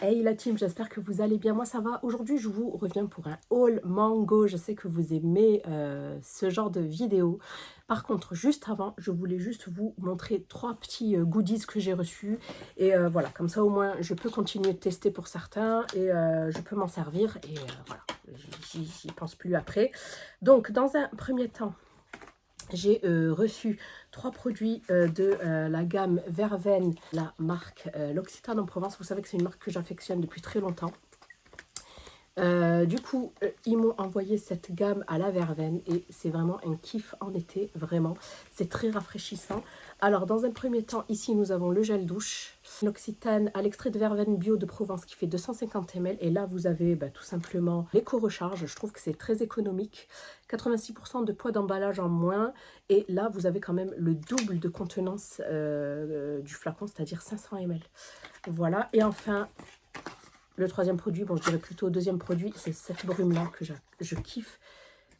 Hey la team, j'espère que vous allez bien. Moi ça va. Aujourd'hui je vous reviens pour un haul mango. Je sais que vous aimez ce genre de vidéo. Par contre, juste avant, je voulais juste vous montrer trois petits goodies que j'ai reçus. Et voilà, comme ça au moins je peux continuer de tester pour certains et je peux m'en servir. Et voilà, j'y pense plus après. Donc dans un premier temps, j'ai reçu trois produits de la gamme Verveine, la marque L'Occitane en Provence. Vous savez que c'est une marque que j'affectionne depuis très longtemps. Du coup, ils m'ont envoyé cette gamme à la verveine et c'est vraiment un kiff en été, vraiment. C'est très rafraîchissant. Alors, dans un premier temps, ici, nous avons le gel douche. L'Occitane à l'extrait de verveine bio de Provence qui fait 250 ml. Et là, vous avez tout simplement l'éco-recharge. Je trouve que c'est très économique. 86% de poids d'emballage en moins. Et là, vous avez quand même le double de contenance du flacon, c'est-à-dire 500 ml. Voilà. Et enfin, le troisième produit, bon je dirais plutôt deuxième produit, c'est cette brume-là que je kiffe.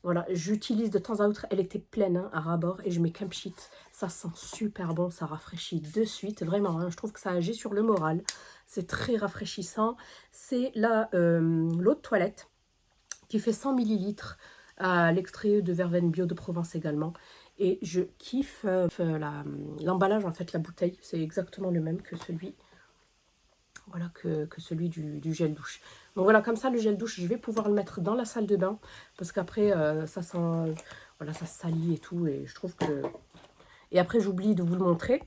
Voilà, j'utilise de temps à autre, elle était pleine à ras-bord et je mets Camp Sheet. Ça sent super bon, ça rafraîchit de suite, vraiment, je trouve que ça agit sur le moral. C'est très rafraîchissant. C'est l'eau de toilette qui fait 100 millilitres à l'extrait de verveine bio de Provence également. Et je kiffe l'emballage, en fait, la bouteille, c'est exactement le même que celui voilà, que celui du gel douche. Donc voilà, comme ça, le gel douche, je vais pouvoir le mettre dans la salle de bain. Parce qu'après, ça sent, voilà, ça salit et tout. Et je trouve que... Et après, j'oublie de vous le montrer.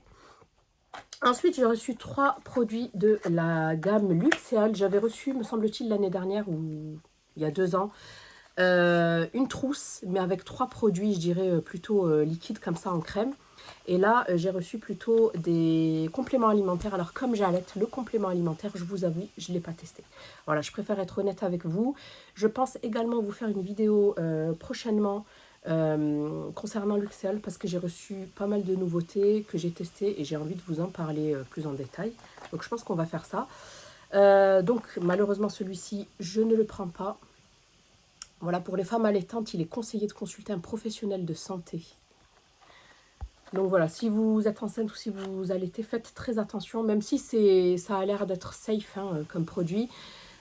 Ensuite, j'ai reçu trois produits de la gamme Luxéal. J'avais reçu, me semble-t-il, l'année dernière ou il y a 2 ans, une trousse, mais avec trois produits, je dirais, plutôt liquides comme ça en crème. Et là, j'ai reçu plutôt des compléments alimentaires. Alors, comme j'allaite, le complément alimentaire, je vous avoue, je ne l'ai pas testé. Voilà, je préfère être honnête avec vous. Je pense également vous faire une vidéo prochainement concernant Luxel parce que j'ai reçu pas mal de nouveautés que j'ai testées et j'ai envie de vous en parler plus en détail. Donc, je pense qu'on va faire ça. Donc, malheureusement, celui-ci, je ne le prends pas. Voilà, pour les femmes allaitantes, il est conseillé de consulter un professionnel de santé. Donc voilà, si vous êtes enceinte ou si vous allaitez, faites très attention, même si ça a l'air d'être safe comme produit.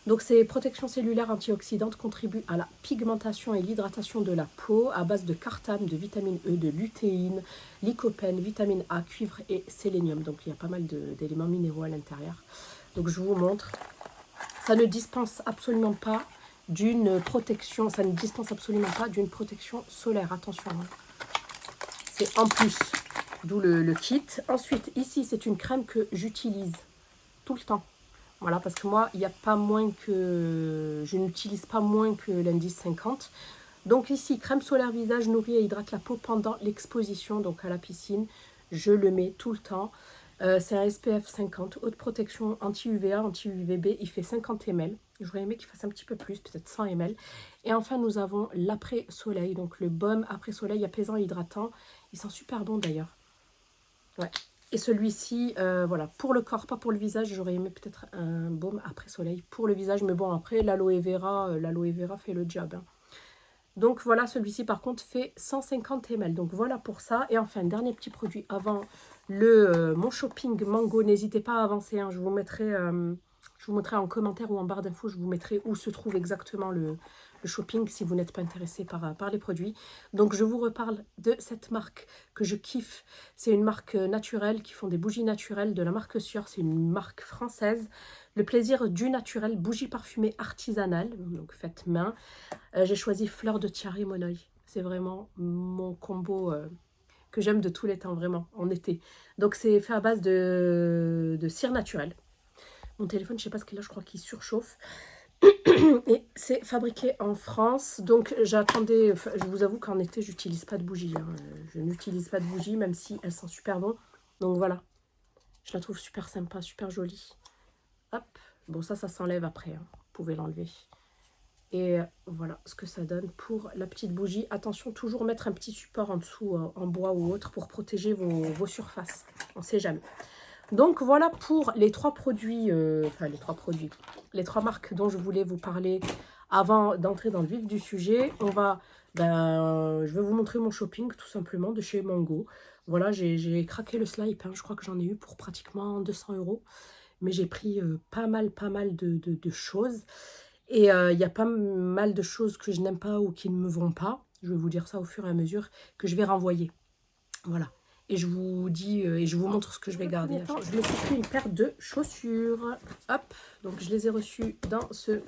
Donc ces protections cellulaires antioxydantes contribuent à la pigmentation et l'hydratation de la peau à base de cartame, de vitamine E, de lutéine, lycopène, vitamine A, cuivre et sélénium. Donc il y a pas mal d'éléments minéraux à l'intérieur. Donc je vous montre. Ça ne dispense absolument pas d'une protection, ça ne dispense absolument pas d'une protection solaire. Attention, c'est en plus, d'où le kit. Ensuite, ici, c'est une crème que j'utilise tout le temps. Voilà, parce que moi, il n'y a pas moins que... Je n'utilise pas moins que l'indice 50. Donc ici, crème solaire visage nourrit et hydrate la peau pendant l'exposition, donc à la piscine. Je le mets tout le temps. C'est un SPF 50, haute protection anti-UVA, anti-UVB. Il fait 50 ml. J'aurais aimé qu'il fasse un petit peu plus, peut-être 100 ml. Et enfin, nous avons l'après-soleil, donc le baume après-soleil apaisant et hydratant. Il sent super bon d'ailleurs. Ouais. Et celui-ci, voilà, pour le corps, pas pour le visage. J'aurais aimé peut-être un baume après-soleil pour le visage. Mais bon, après, l'aloe vera fait le job. Donc voilà, celui-ci par contre fait 150 ml. Donc voilà pour ça. Et enfin, dernier petit produit avant mon shopping mango. N'hésitez pas à avancer. Je vous mettrai en commentaire ou en barre d'infos, je vous mettrai où se trouve exactement le shopping si vous n'êtes pas intéressé par les produits. Donc je vous reparle de cette marque que je kiffe. C'est une marque naturelle qui font des bougies naturelles de la marque Sieur. C'est une marque française. Le plaisir du naturel, bougie parfumée artisanale, donc faites main. J'ai choisi Fleur de Tiare Monoï. C'est vraiment mon combo que j'aime de tous les temps, vraiment, en été. Donc c'est fait à base de cire naturelle. Mon téléphone, je sais pas ce qu'il a, je crois qu'il surchauffe. Et c'est fabriqué en France. Donc j'attendais, je vous avoue qu'en été, j'utilise pas de bougie. Je n'utilise pas de bougie, même si elle sent super bon. Donc voilà, je la trouve super sympa, super jolie. Hop, bon ça s'enlève après, vous pouvez l'enlever. Et voilà ce que ça donne pour la petite bougie. Attention, toujours mettre un petit support en dessous, en bois ou autre, pour protéger vos surfaces. On ne sait jamais. Donc voilà pour les trois produits, les trois marques dont je voulais vous parler avant d'entrer dans le vif du sujet. Je vais vous montrer mon shopping tout simplement de chez Mango. Voilà, j'ai craqué le slip, je crois que j'en ai eu pour pratiquement 200 €. mais j'ai pris pas mal de choses. Et il y a pas mal de choses que je n'aime pas ou qui ne me vont pas. Je vais vous dire ça au fur et à mesure que je vais renvoyer. Voilà. Et je vous dis et je vous montre ce que je vais garder. Je me suis pris une paire de chaussures. Hop, donc je les ai reçues dans ce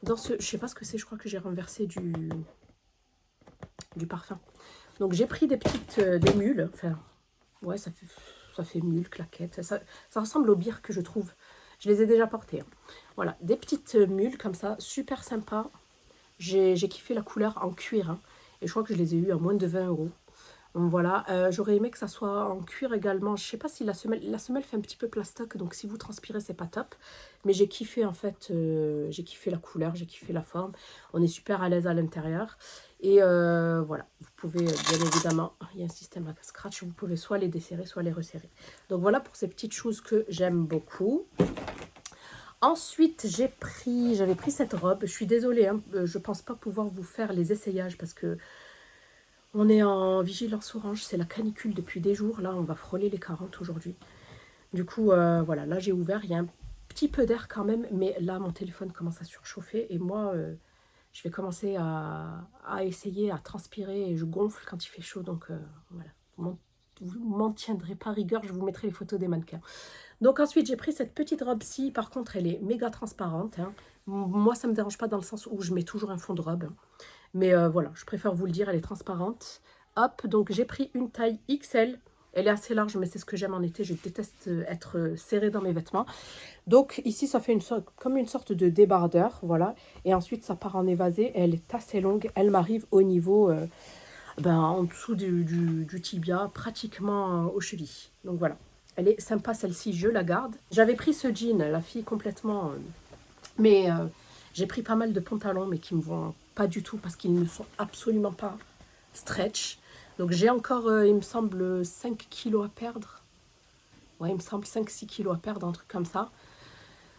je sais pas ce que c'est, je crois que j'ai renversé du parfum. Donc j'ai pris des petites des mules, enfin ouais, ça fait mule, claquette. Ça ressemble aux bières que je trouve. Je les ai déjà portées. Hein. Voilà, des petites mules comme ça, super sympa. J'ai kiffé la couleur en cuir. Hein, et je crois que je les ai eues à moins de 20 euros. Donc voilà, j'aurais aimé que ça soit en cuir également. Je sais pas si la semelle fait un petit peu plastoc, donc si vous transpirez, c'est pas top. Mais j'ai kiffé en fait, j'ai kiffé la couleur, j'ai kiffé la forme. On est super à l'aise à l'intérieur. Et voilà, vous pouvez bien évidemment, il y a un système à scratch, vous pouvez soit les desserrer, soit les resserrer. Donc voilà pour ces petites choses que j'aime beaucoup. Ensuite, j'avais pris cette robe. Je suis désolée, hein, je pense pas pouvoir vous faire les essayages parce que on est en vigilance orange, c'est la canicule depuis des jours. Là, on va frôler les 40 aujourd'hui. Du coup, voilà, là j'ai ouvert, il y a un petit peu d'air quand même, mais là mon téléphone commence à surchauffer et moi, je vais commencer à essayer à transpirer et je gonfle quand il fait chaud. Donc voilà, vous m'en tiendrez pas rigueur, je vous mettrai les photos des mannequins. Donc ensuite, j'ai pris cette petite robe-ci. Par contre, elle est méga transparente. Hein. Moi, ça ne me dérange pas dans le sens où je mets toujours un fond de robe. Mais voilà, je préfère vous le dire, elle est transparente. Hop, donc j'ai pris une taille XL. Elle est assez large, mais c'est ce que j'aime en été. Je déteste être serrée dans mes vêtements. Donc ici, ça fait comme une sorte de débardeur, voilà. Et ensuite, ça part en évasé. Elle est assez longue. Elle m'arrive au niveau, en dessous du tibia, pratiquement aux chevilles. Donc voilà. Elle est sympa celle-ci, je la garde. J'avais pris ce jean, la fille complètement... mais j'ai pris pas mal de pantalons, mais qui me vont pas du tout parce qu'ils ne sont absolument pas stretch. Donc j'ai encore, il me semble, 5 kilos à perdre. Ouais, il me semble 5-6 kilos à perdre, un truc comme ça.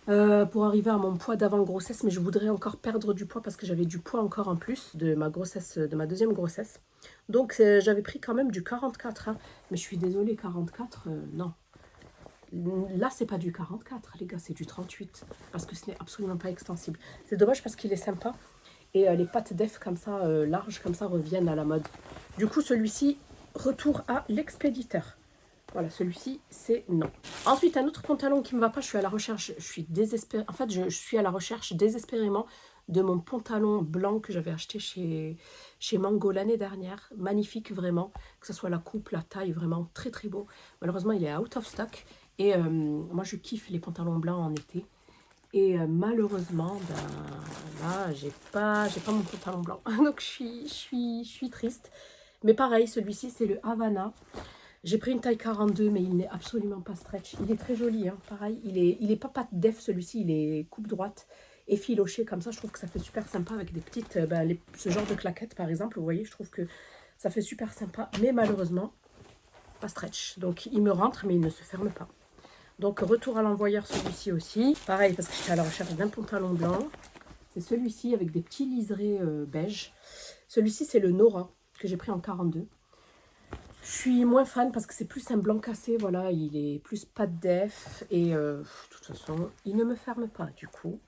Pour arriver à mon poids d'avant grossesse, mais je voudrais encore perdre du poids parce que j'avais du poids encore en plus de ma grossesse, de ma deuxième grossesse. Donc j'avais pris quand même du 44. Hein. Mais je suis désolée, 44, non. Là, c'est pas du 44, les gars, c'est du 38. Parce que ce n'est absolument pas extensible. C'est dommage parce qu'il est sympa. Et les pattes def comme ça, larges comme ça, reviennent à la mode. Du coup, celui-ci, retour à l'expéditeur. Voilà, celui-ci, c'est non. Ensuite, un autre pantalon qui ne me va pas, je suis à la recherche, je suis désespérée. En fait, je suis à la recherche désespérément de mon pantalon blanc que j'avais acheté chez Mango l'année dernière. Magnifique, vraiment. Que ce soit la coupe, la taille, vraiment très très beau. Malheureusement, il est out of stock. Et moi, je kiffe les pantalons blancs en été. Et malheureusement, là, j'ai pas mon pantalon blanc. Donc, je suis triste. Mais pareil, celui-ci, c'est le Havana. J'ai pris une taille 42, mais il n'est absolument pas stretch. Il est très joli, hein, pareil. Il est pas patte def, celui-ci. Il est coupe droite, effiloché comme ça. Je trouve que ça fait super sympa avec des petites... ce genre de claquettes, par exemple. Vous voyez, je trouve que ça fait super sympa. Mais malheureusement, pas stretch. Donc, il me rentre, mais il ne se ferme pas. Donc, retour à l'envoyeur, celui-ci aussi. Pareil, parce que j'étais à la recherche d'un pantalon blanc. C'est celui-ci avec des petits liserés beige. Celui-ci, c'est le Nora, que j'ai pris en 42. Je suis moins fan parce que c'est plus un blanc cassé. Voilà, il est plus pas de def. Et de toute façon, il ne me ferme pas. Du coup,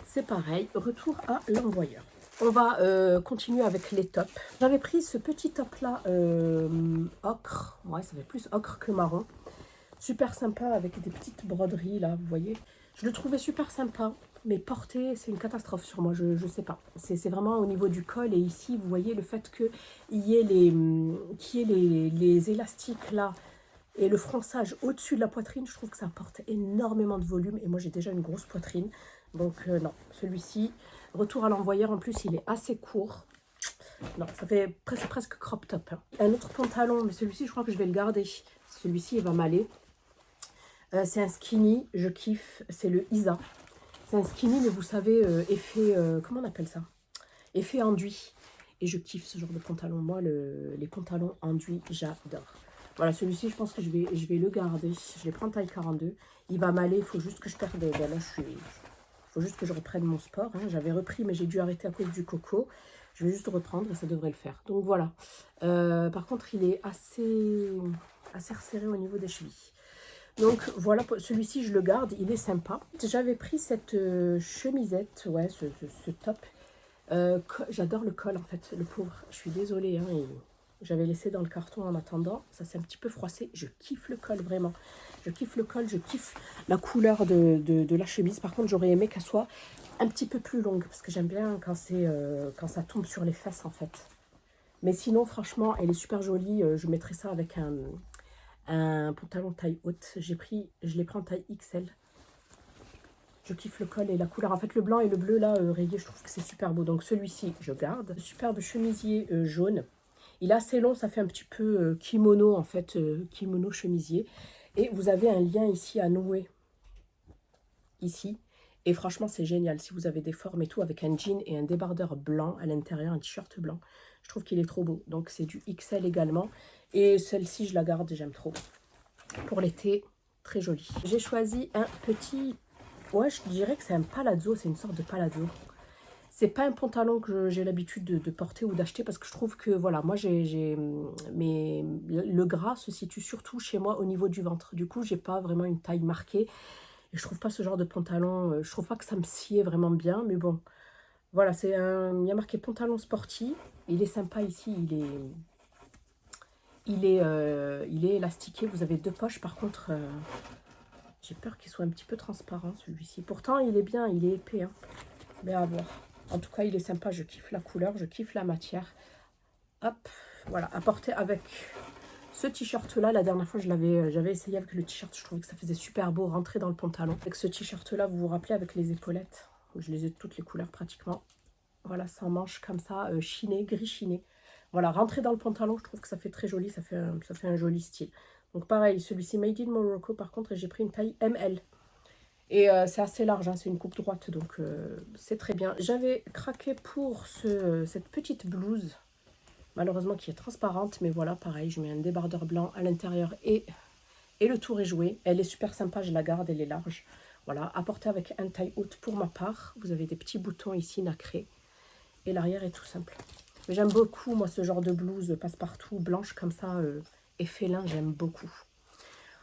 c'est pareil. Retour à l'envoyeur. On va continuer avec les tops. J'avais pris ce petit top-là, ocre. Ouais, ça fait plus ocre que marron. Super sympa avec des petites broderies là, vous voyez. Je le trouvais super sympa, mais porter, c'est une catastrophe sur moi, je sais pas. C'est vraiment au niveau du col et ici, vous voyez le fait qu'il y ait les élastiques là et le fronçage au-dessus de la poitrine, je trouve que ça apporte énormément de volume et moi j'ai déjà une grosse poitrine. Donc non, celui-ci, retour à l'envoyeur, en plus il est assez court. Non, ça fait presque crop top. Hein. Un autre pantalon, mais celui-ci je crois que je vais le garder. Celui-ci il va m'aller. C'est un skinny, je kiffe, c'est le Isa. C'est un skinny, mais vous savez, effet, comment on appelle ça? Effet enduit. Et je kiffe ce genre de pantalon. Moi, les pantalons enduits, j'adore. Voilà, celui-ci, je pense que je vais le garder. Je les prends taille 42. Il va m'aller, il faut juste que je perde... Ben là, il faut juste que je reprenne mon sport. Hein. J'avais repris, mais j'ai dû arrêter à cause du coco. Je vais juste reprendre et ça devrait le faire. Donc voilà. Par contre, il est assez resserré au niveau des chevilles. Donc voilà, celui-ci je le garde, il est sympa. J'avais pris cette chemisette, ouais, ce top. J'adore le col en fait, le pauvre. Je suis désolée, hein, j'avais laissé dans le carton en attendant. Ça s'est un petit peu froissé. Je kiffe le col vraiment. Je kiffe le col, je kiffe la couleur de la chemise. Par contre, j'aurais aimé qu'elle soit un petit peu plus longue parce que j'aime bien quand quand ça tombe sur les fesses en fait. Mais sinon, franchement, elle est super jolie. Je mettrais ça avec un pantalon taille haute. Je l'ai pris en taille XL. Je kiffe le col et la couleur. En fait, le blanc et le bleu, là, rayé, je trouve que c'est super beau. Donc, celui-ci, je garde. Superbe chemisier jaune. Il est assez long, ça fait un petit peu kimono, en fait, kimono chemisier. Et vous avez un lien ici à nouer. Ici. Et franchement, c'est génial. Si vous avez des formes et tout, avec un jean et un débardeur blanc à l'intérieur, un t-shirt blanc, je trouve qu'il est trop beau. Donc, c'est du XL également. Et celle-ci, je la garde, j'aime trop. Pour l'été, très jolie. J'ai choisi un petit... Ouais, je dirais que c'est un palazzo, c'est une sorte de palazzo. C'est pas un pantalon que j'ai l'habitude de porter ou d'acheter parce que je trouve que, voilà, moi, le gras se situe surtout chez moi au niveau du ventre. Du coup, j'ai pas vraiment une taille marquée. Et je trouve pas ce genre de pantalon, je trouve pas que ça me sied vraiment bien, mais bon. Voilà, il y a marqué pantalon sportif. Il est sympa ici, il est élastiqué. Vous avez 2 poches, par contre... j'ai peur qu'il soit un petit peu transparent celui-ci. Pourtant, il est bien, il est épais. Hein. Mais à voir. En tout cas, il est sympa. Je kiffe la couleur, je kiffe la matière. Hop, voilà. À porter avec ce t-shirt-là. La dernière fois, j'avais essayé avec le t-shirt. Je trouvais que ça faisait super beau rentrer dans le pantalon. Avec ce t-shirt-là, vous vous rappelez, avec les épaulettes. Je les ai de toutes les couleurs pratiquement. Voilà, sans manches comme ça, chiné, gris chiné. Voilà, rentrer dans le pantalon, je trouve que ça fait très joli. Ça fait un joli style. Donc pareil, celui-ci Made in Morocco par contre, j'ai pris une taille ML. Et c'est assez large, hein, c'est une coupe droite, donc c'est très bien. J'avais craqué pour cette petite blouse, malheureusement qui est transparente, mais voilà, pareil, je mets un débardeur blanc à l'intérieur et le tour est joué. Elle est super sympa, je la garde, elle est large. Voilà, à porter avec un taille haute pour ma part. Vous avez des petits boutons ici nacrés et l'arrière est tout simple. Mais j'aime beaucoup, moi, ce genre de blouse passe-partout, blanche comme ça, et félin, j'aime beaucoup.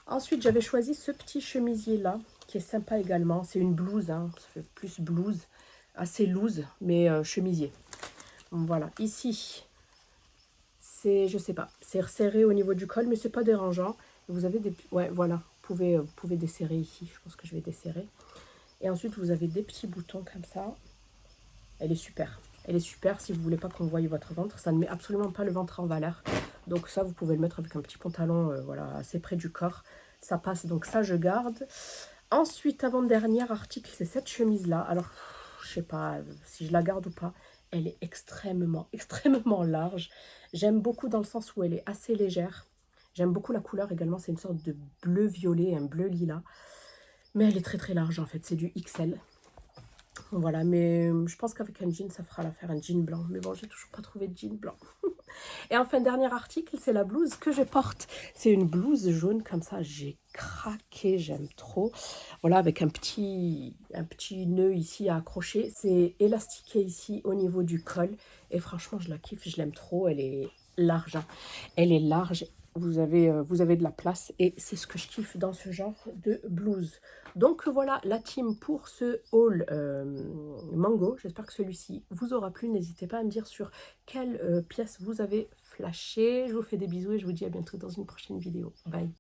Ensuite, j'avais choisi ce petit chemisier-là, qui est sympa également. C'est une blouse, hein, ça fait plus blouse, assez loose, mais chemisier. Donc, voilà, ici, c'est, je sais pas, c'est resserré au niveau du col, mais c'est pas dérangeant. Vous avez des... Ouais, voilà, vous pouvez desserrer ici, je pense que je vais desserrer. Et ensuite, vous avez des petits boutons comme ça. Elle est super. Elle est super si vous voulez pas qu'on voie votre ventre. Ça ne met absolument pas le ventre en valeur. Donc ça, vous pouvez le mettre avec un petit pantalon voilà, assez près du corps. Ça passe, donc ça, je garde. Ensuite, avant-dernier article, c'est cette chemise-là. Alors, je sais pas si je la garde ou pas. Elle est extrêmement, extrêmement large. J'aime beaucoup dans le sens où elle est assez légère. J'aime beaucoup la couleur également. C'est une sorte de bleu-violet, un bleu-lilas. Mais elle est très, très large en fait. C'est du XL. Voilà, mais je pense qu'avec un jean, ça fera l'affaire, un jean blanc. Mais bon, j'ai toujours pas trouvé de jean blanc. Et enfin, dernier article, c'est la blouse que je porte. C'est une blouse jaune comme ça, j'ai craqué, j'aime trop. Voilà, avec un petit nœud ici à accrocher. C'est élastiqué ici au niveau du col. Et franchement, je la kiffe, je l'aime trop. Elle est large, hein. Elle est large. Vous avez de la place et c'est ce que je kiffe dans ce genre de blouse. Donc voilà la team pour ce haul mango. J'espère que celui-ci vous aura plu. N'hésitez pas à me dire sur quelle pièce vous avez flashé. Je vous fais des bisous et je vous dis à bientôt dans une prochaine vidéo. Bye.